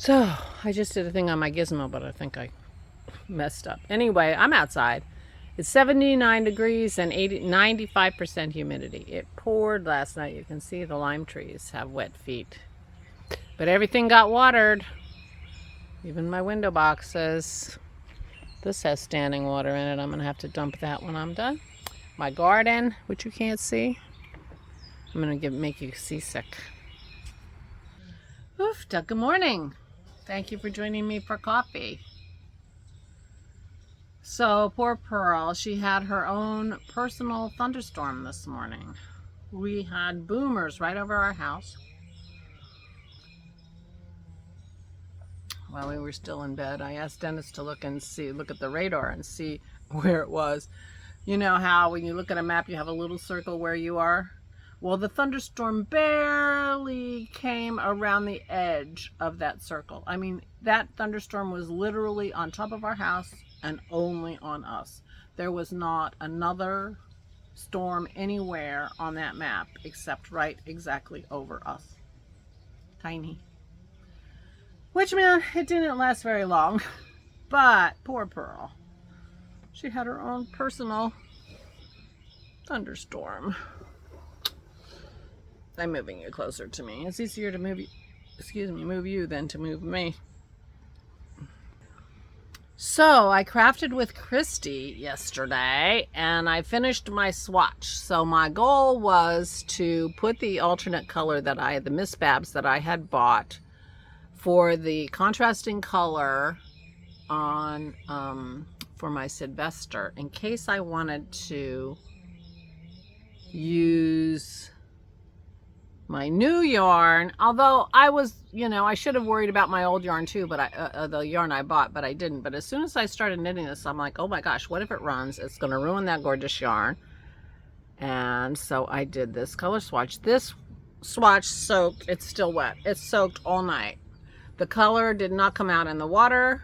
So I just did a thing on my gizmo, but I think I messed up. Anyway, I'm outside. It's 79 degrees and 95% humidity. It poured last night. You can see the lime trees have wet feet. But everything got watered. Even my window boxes. This has standing water in it. I'm going to have to dump that when I'm done. My garden, which you can't see. I'm going to make you seasick. Oof, good morning. Thank you for joining me for coffee. So, poor Pearl, she had her own personal thunderstorm this morning. We had boomers right over our house while we were still in bed. I asked Dennis to look at the radar and see where it was. You know how when you look at a map, you have a little circle where you are? Well, the thunderstorm barely came around the edge of that circle. I mean, that thunderstorm was literally on top of our house and only on us. There was not another storm anywhere on that map except right exactly over us. Tiny. Which meant it didn't last very long. But poor Pearl. She had her own personal thunderstorm. I'm moving you closer to me. It's easier to move you than to move me. So I crafted with Christy yesterday and I finished my swatch. So my goal was to put the alternate color the Miss Babs that I had bought for the contrasting color on for my Sylvester in case I wanted to use my new yarn, although I was, I should have worried about my old yarn too, but the yarn I bought, but I didn't. But as soon as I started knitting this, I'm like, oh my gosh, what if it runs? It's going to ruin that gorgeous yarn. And so I did this color swatch. This swatch soaked, it's still wet. It's soaked all night. The color did not come out in the water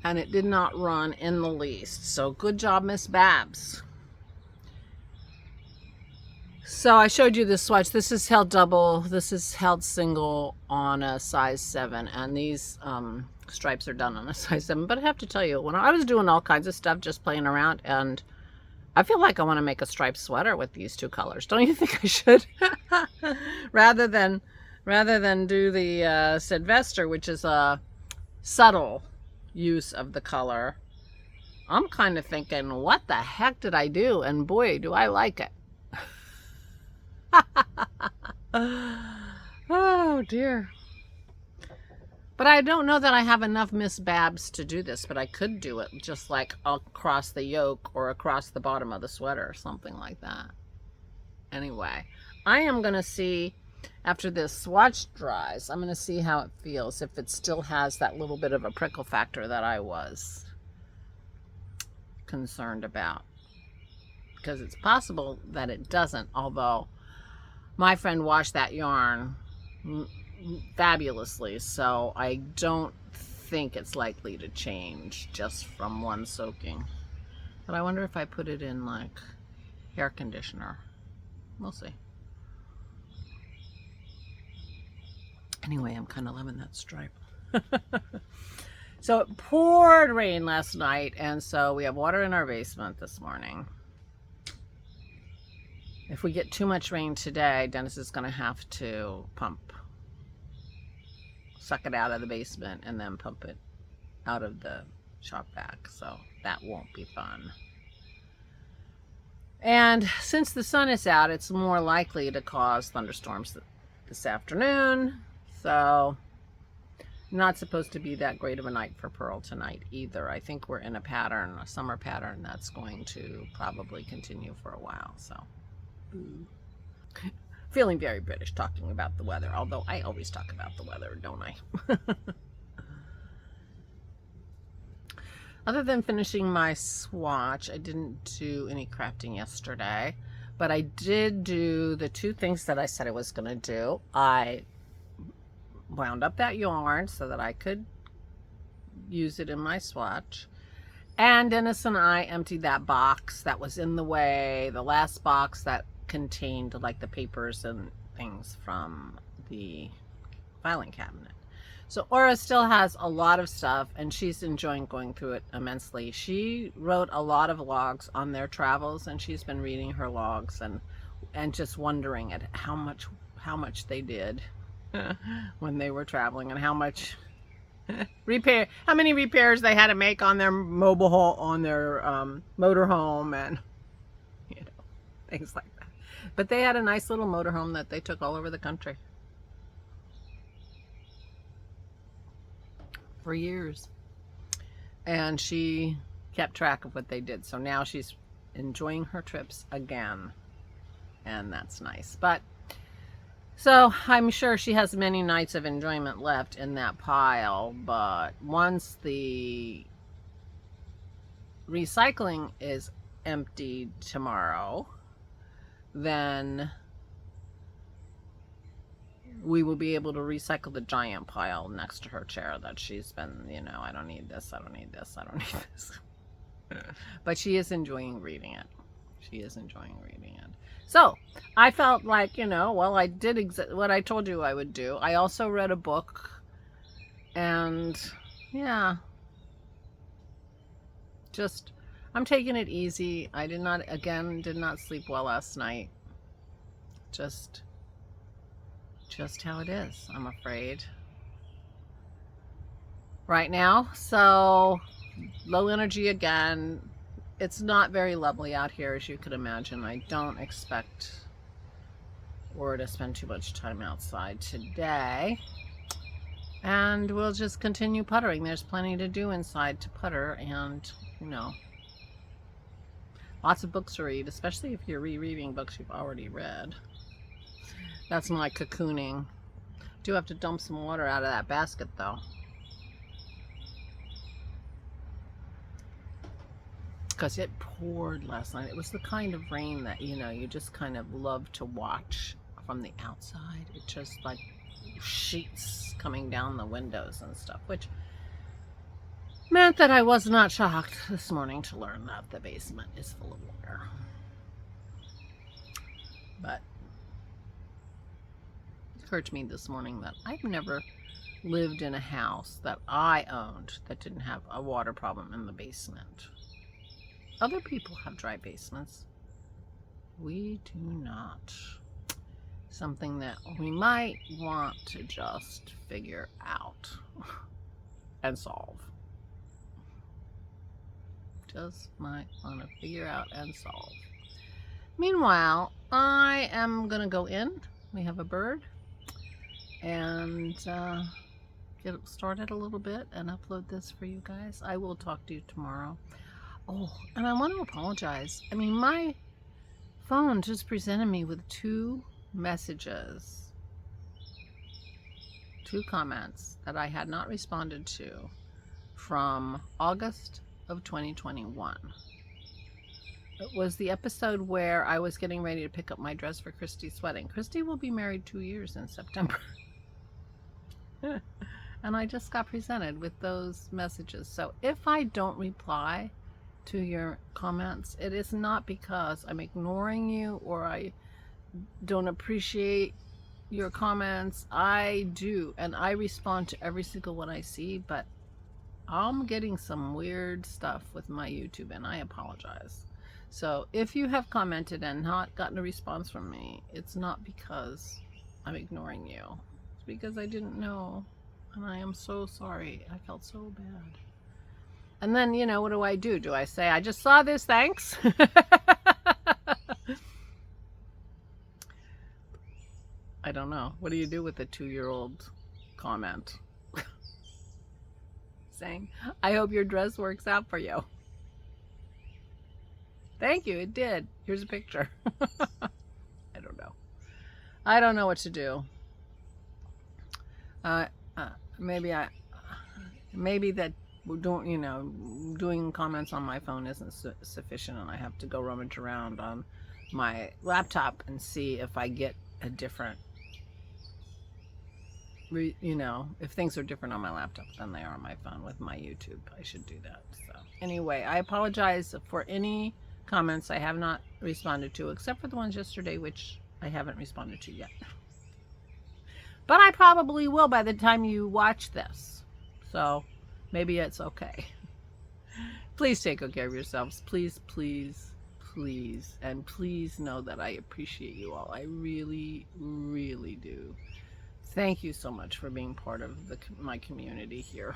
and it did not run in the least. So good job, Miss Babs. So I showed you this swatch. This is held double. This is held single on a size 7. And these stripes are done on a size 7. But I have to tell you, when I was doing all kinds of stuff, just playing around, and I feel like I want to make a striped sweater with these two colors. Don't you think I should? rather than do the Sylvester, which is a subtle use of the color. I'm kind of thinking, what the heck did I do? And boy, do I like it. Oh dear. But I don't know that I have enough Miss Babs to do this, but I could do it just like across the yoke or across the bottom of the sweater or something like that. Anyway, I am going to see after this swatch dries, I'm going to see how it feels, if it still has that little bit of a prickle factor that I was concerned about. Because it's possible that it doesn't, although my friend washed that yarn fabulously, so I don't think it's likely to change just from one soaking. But I wonder if I put it in like hair conditioner. We'll see. Anyway, I'm kind of loving that stripe. So it poured rain last night, and so we have water in our basement this morning. If we get too much rain today, Dennis is going to have to suck it out of the basement and then pump it out of the shop vac. So that won't be fun. And since the sun is out, it's more likely to cause thunderstorms this afternoon. So not supposed to be that great of a night for Pearl tonight either. I think we're in a summer pattern that's going to probably continue for a while. So. Feeling very British talking about the weather, although I always talk about the weather, don't I? Other than finishing my swatch, I didn't do any crafting yesterday, but I did do the two things that I said I was going to do. I wound up that yarn so that I could use it in my swatch. And Dennis and I emptied that box that was in the way, the last box that contained like the papers and things from the filing cabinet. So Aura still has a lot of stuff, and she's enjoying going through it immensely. She wrote a lot of logs on their travels, and she's been reading her logs and just wondering at how much they did when they were traveling, and how much how many repairs they had to make on their mobile home, on their motorhome, and things like that. But they had a nice little motorhome that they took all over the country for years, and she kept track of what they did. So now she's enjoying her trips again, and that's nice. But so I'm sure she has many nights of enjoyment left in that pile, but once the recycling is emptied tomorrow, then we will be able to recycle the giant pile next to her chair that she's been, I don't need this, I don't need this, I don't need this. But she is enjoying reading it. She is enjoying reading it. So I felt like, well, I did what I told you I would do. I also read a book, and yeah, just, I'm taking it easy. I did not sleep well last night. Just how it is, I'm afraid, right now. So low energy again. It's not very lovely out here, as you could imagine. I don't expect Aura to spend too much time outside today, and we'll just continue puttering. There's plenty to do inside to putter, and lots of books to read, especially if you're rereading books you've already read. That's my cocooning. Do have to dump some water out of that basket, though, because it poured last night. It was the kind of rain that, you just kind of love to watch from the outside. It just like sheets coming down the windows and stuff, which meant that I was not shocked this morning to learn that the basement is full of water. But occurred to me this morning that I've never lived in a house that I owned that didn't have a water problem in the basement. Other people have dry basements. We do not. Something that we might want to just figure out and solve. Just might want to figure out and solve. Meanwhile, I am going to go in. We have a bird. And get started a little bit and upload this for you guys. I will talk to you tomorrow. Oh, and I want to apologize. I mean, my phone just presented me with 2 messages, 2 comments that I had not responded to from August of 2021. It was the episode where I was getting ready to pick up my dress for Christy's wedding. Christy will be married 2 years in September. And I just got presented with those messages. So if I don't reply to your comments, it is not because I'm ignoring you or I don't appreciate your comments. I do, and I respond to every single one I see, but I'm getting some weird stuff with my YouTube, and I apologize. So if you have commented and not gotten a response from me, it's not because I'm ignoring you. It's because I didn't know, and I am so sorry. I felt so bad. And then, what do? Do I say, I just saw this, thanks? I don't know. What do you do with a 2-year-old comment? Saying, I hope your dress works out for you. Thank you, it did. Here's a picture. I don't know. I don't know what to do. Maybe that doing comments on my phone isn't sufficient, and I have to go rummage around on my laptop and see if I get a different, if things are different on my laptop than they are on my phone with my YouTube. I should do that. So anyway, I apologize for any comments I have not responded to, except for the ones yesterday, which I haven't responded to yet. But I probably will by the time you watch this. So maybe it's okay. Please take good care of yourselves. Please, please, please. And please know that I appreciate you all. I really, really do. Thank you so much for being part of my community here.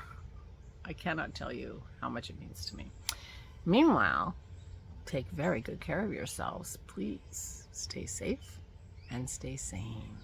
I cannot tell you how much it means to me. Meanwhile, take very good care of yourselves. Please stay safe and stay sane.